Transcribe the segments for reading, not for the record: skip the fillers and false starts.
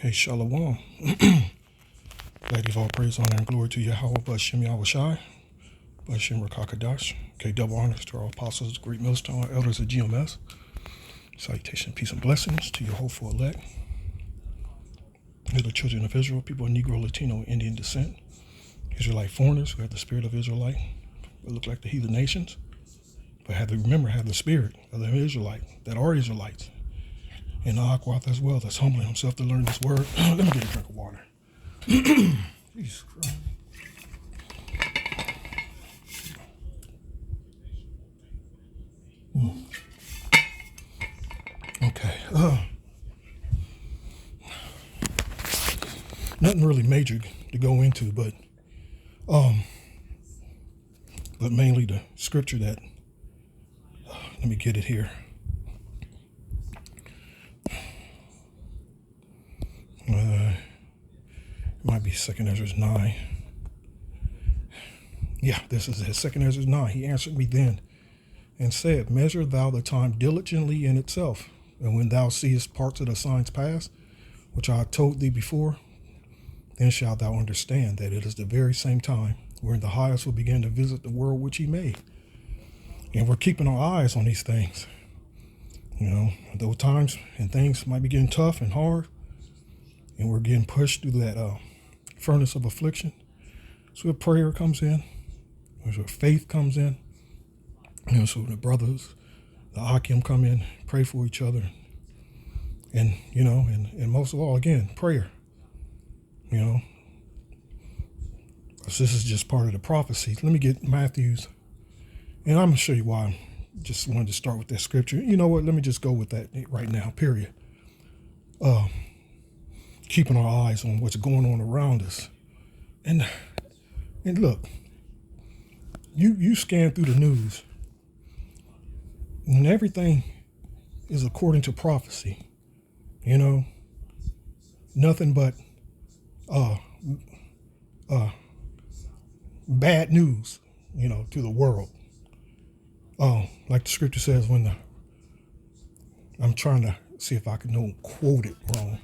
Hey, Shalom. Glad give all praise, honor, and glory to Yahweh, Bashem Yahushai, Bashem Rakakadash. Okay, double honors to our apostles, great millstone, our elders of GMS. Salutation, peace, and blessings to your hopeful elect. They're the children of Israel, people of Negro, Latino, and Indian descent. Israelite foreigners who have the spirit of Israelite, but look like the heathen nations, but have the spirit of the Israelite, that are Israelites. And the Aquath as well, that's humbling himself to learn this word. Let me get a drink of water. Jesus Christ. Okay. Nothing really major to go into, but mainly the scripture that, let me get it here. It might be 2nd Ezra 9. Yeah, this is it. 2nd Ezra 9. He answered me then and said, measure thou the time diligently in itself, and when thou seest parts of the signs pass, which I have told thee before, then shalt thou understand that it is the very same time wherein the highest will begin to visit the world which he made. And we're keeping our eyes on these things. You know, those times and things might be getting tough and hard, and we're getting pushed through that furnace of affliction. So where prayer comes in, that's where faith comes in. You know, so the brothers, the Akim come in, pray for each other. And, you know, and most of all, again, prayer. You know, because this is just part of the prophecy. Let me get Matthew's, and I'm going to show you why I just wanted to start with that scripture. You know what? Let me just go with that right now, period. Keeping our eyes on what's going on around us. And look, you scan through the news, and everything is according to prophecy. You know, nothing but bad news, you know, to the world. Like the scripture says, I'm trying to see if I can don't quote it wrong,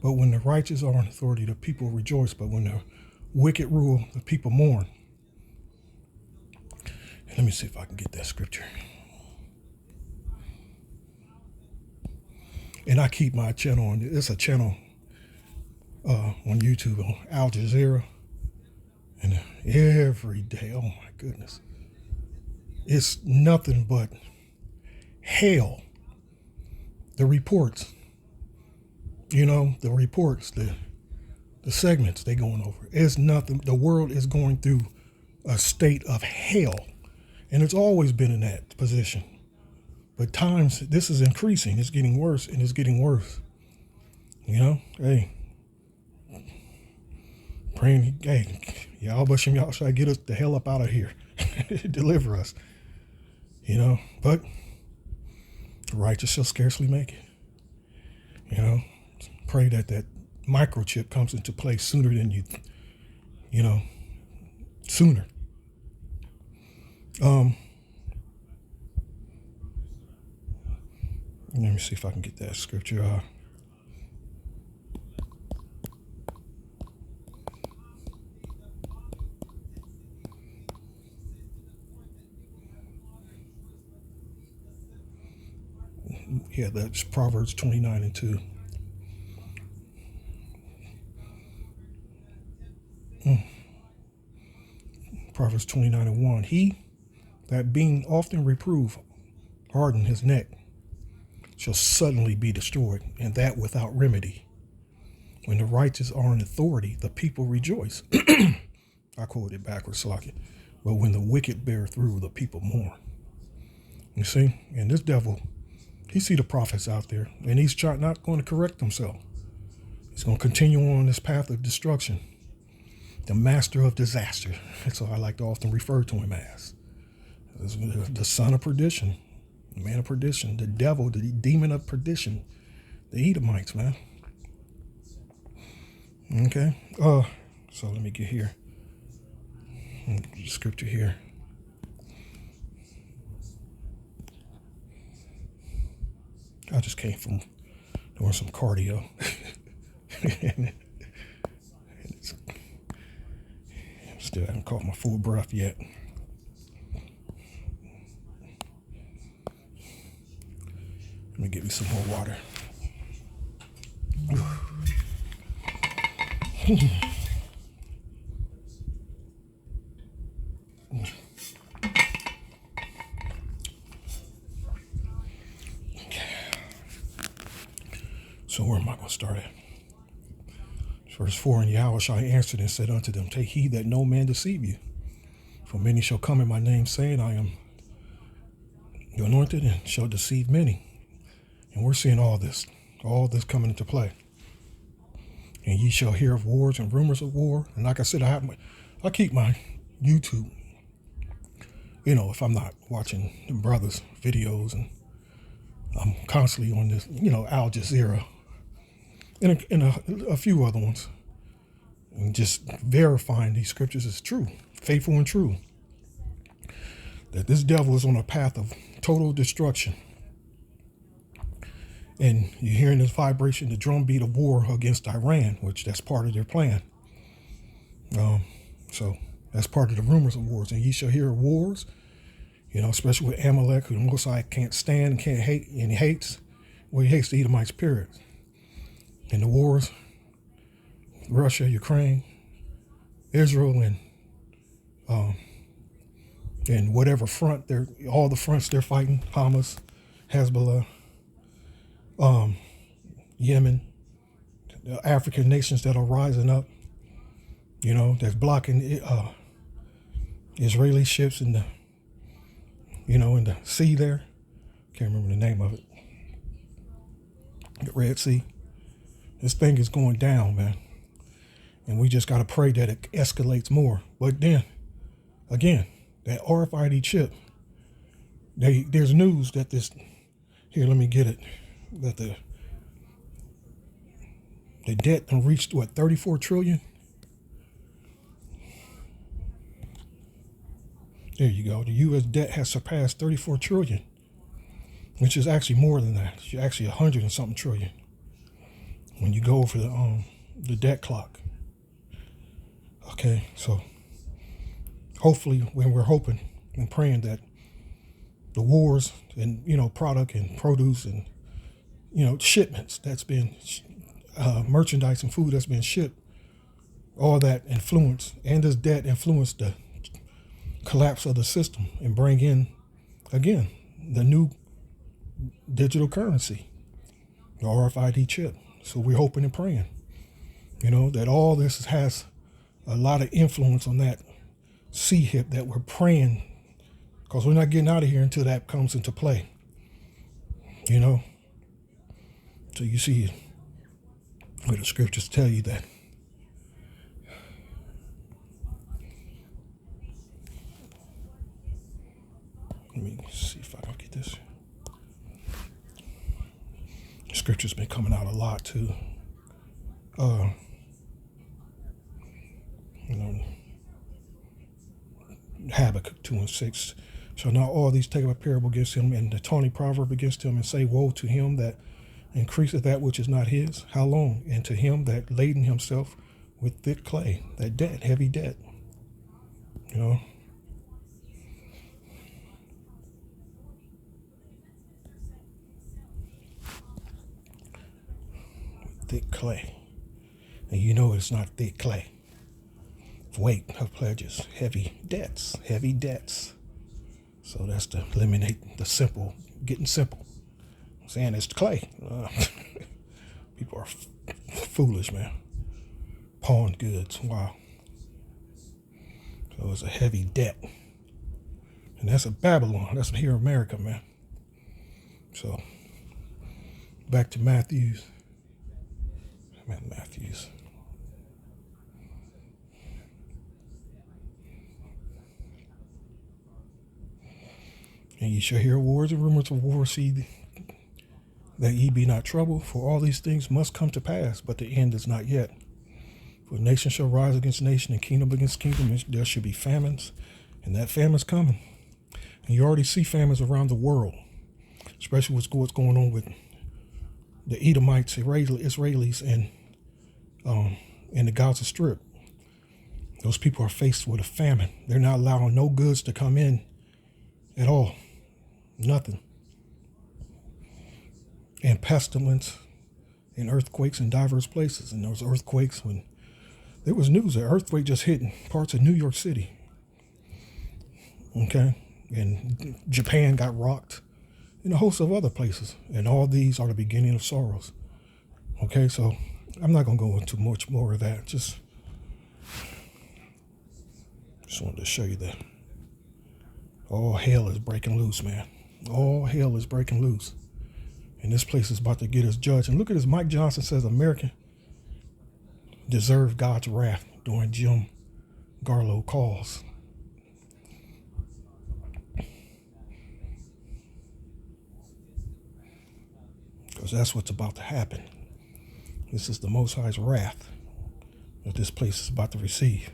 but when the righteous are in authority, the people rejoice, but when the wicked rule, the people mourn. And let me see if I can get that scripture. And I keep my channel on, it's a channel on YouTube on Al Jazeera, and every day, oh my goodness, it's nothing but hell. The reports, you know, the segments they going over, it's nothing. The world is going through a state of hell, and it's always been in that position. But times, this is increasing. It's getting worse, and it's getting worse. You know, hey, praying, hey, y'all Bashem, y'all try to get us the hell up out of here. Deliver us. You know, but the righteous shall scarcely make it. You know, pray that microchip comes into place sooner than you know, sooner. Let me see if I can get that scripture. Yeah, that's Proverbs 29:2. Proverbs 29:1. He that being often reproved harden his neck shall suddenly be destroyed, and that without remedy. When the righteous are in authority, the people rejoice. I quoted it backwards, Slocky. But when the wicked bear through, the people mourn. You see? And this devil, he see the prophets out there, and he's not going to correct himself. He's going to continue on this path of destruction. The master of disaster. That's what I like to often refer to him as. The son of perdition. The man of perdition. The devil, the demon of perdition. The Edomites, man. Okay. So let me get here. Scripture here. I just came from doing some cardio. And still haven't caught my full breath yet. Let me get me some more water. So where am I going to start at? Verse 4, and Yahushua answered and said unto them, take heed that no man deceive you. For many shall come in my name, saying, I am the anointed, and shall deceive many. And we're seeing all this coming into play. And ye shall hear of wars and rumors of war. And like I said, I keep my YouTube, if I'm not watching the brothers' videos, and I'm constantly on this, Al Jazeera, and a few other ones, and just verifying these scriptures is true, faithful and true, that this devil is on a path of total destruction. And you're hearing this vibration, the drumbeat of war against Iran, which that's part of their plan. So that's part of the rumors of wars. And ye shall hear of wars, especially with Amalek, who the Most High can't stand and can't hate, and he hates. Well, he hates the Edomites, period. And the wars, Russia, Ukraine, Israel, and whatever front all the fronts they're fighting, Hamas, Hezbollah, Yemen, the African nations that are rising up, that's blocking Israeli ships in the, in the sea there. Can't remember the name of it. The Red Sea. This thing is going down, man. And we just got to pray that it escalates more. But then, again, that RFID chip, there's news that here, let me get it, that the debt reached, 34 trillion? There you go. The U.S. debt has surpassed 34 trillion, which is actually more than that. It's actually 100 and something trillion when you go over the debt clock. Okay, so hopefully, when we're hoping and praying that the wars and, product and produce and, shipments that's been, merchandise and food that's been shipped, all that influence, and this debt influence the collapse of the system and bring in, again, the new digital currency, the RFID chip. So we're hoping and praying, that all this has a lot of influence on that C-hip that we're praying, because we're not getting out of here until that comes into play, So you see where the scriptures tell you that. Let me see if I can get this. The scripture's been coming out a lot too. Habakkuk 2:6. Shall not all these take up a parable against him, and the taunting proverb against him, and say, woe to him that increaseth that which is not his? How long? And to him that laden himself with thick clay, that debt, heavy debt. Thick clay. And it's not thick clay. Weight of pledges, heavy debts. So that's to eliminate the simple, getting simple. I'm saying it's clay. People are foolish, man. Pawned goods, wow. So it's a heavy debt. And that's a Babylon. That's here in America, man. So back to Matthews. I'm at Matthews. And ye shall hear wars and rumors of war, see that ye be not troubled, for all these things must come to pass, but the end is not yet. For nation shall rise against nation, and kingdom against kingdom, and there shall be famines, and that famine's coming. And you already see famines around the world, especially what's going on with the Edomites, Israelis, and in the Gaza Strip. Those people are faced with a famine. They're not allowing no goods to come in at all. Nothing. And pestilence and earthquakes in diverse places. And those earthquakes, when there was news, an earthquake just hit parts of New York City. Okay? And Japan got rocked, and a host of other places. And all these are the beginning of sorrows. Okay, so I'm not going to go into much more of that. Just wanted to show you that all hell is breaking loose, man. All hell is breaking loose. And this place is about to get us judged. And look at this. Mike Johnson says American deserve God's wrath during Jim Garlow calls. Because that's what's about to happen. This is the Most High's wrath that this place is about to receive.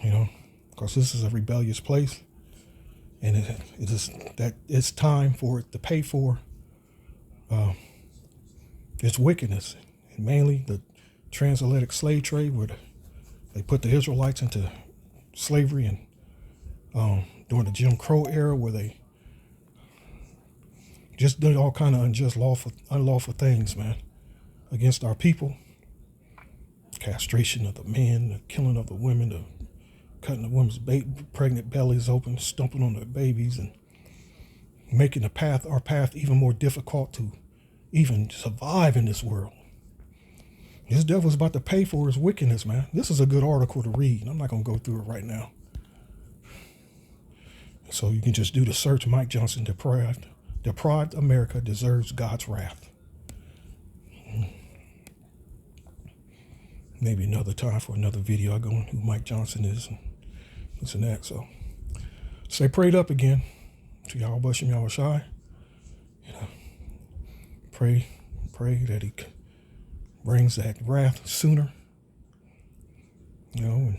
You know, because this is a rebellious place. And it is that it's time for it to pay for its wickedness. And mainly the transatlantic slave trade, where they put the Israelites into slavery, and during the Jim Crow era, where they just did all kind of unlawful things, man, against our people. Castration of the men, the killing of the women, the cutting the women's pregnant bellies open, stomping on their babies, and making our path even more difficult to even survive in this world. This devil's about to pay for his wickedness, man. This is a good article to read. I'm not going to go through it right now. So you can just do the search, Mike Johnson, deprived America deserves God's wrath. Maybe another time for another video. I go on who Mike Johnson is and this and that. So stay prayed up again to Yahweh Bashem Yahweh Shai. You know, pray that he brings that wrath sooner. You know,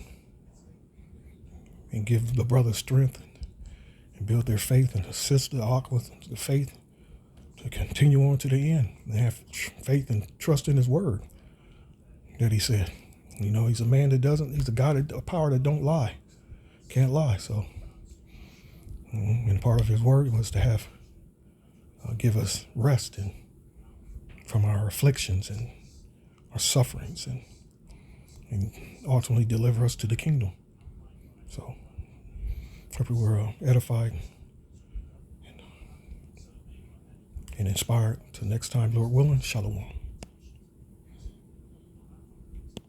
and give the brothers strength and build their faith and assist the Aquas, the faith, to continue on to the end and have faith and trust in his word that he said. You know, he's a man that he's a God, a power that don't lie, can't lie. So, and part of his word was to have, give us rest from our afflictions and our sufferings, and ultimately deliver us to the kingdom. So, hope we were edified and inspired. Till next time, Lord willing, shalom.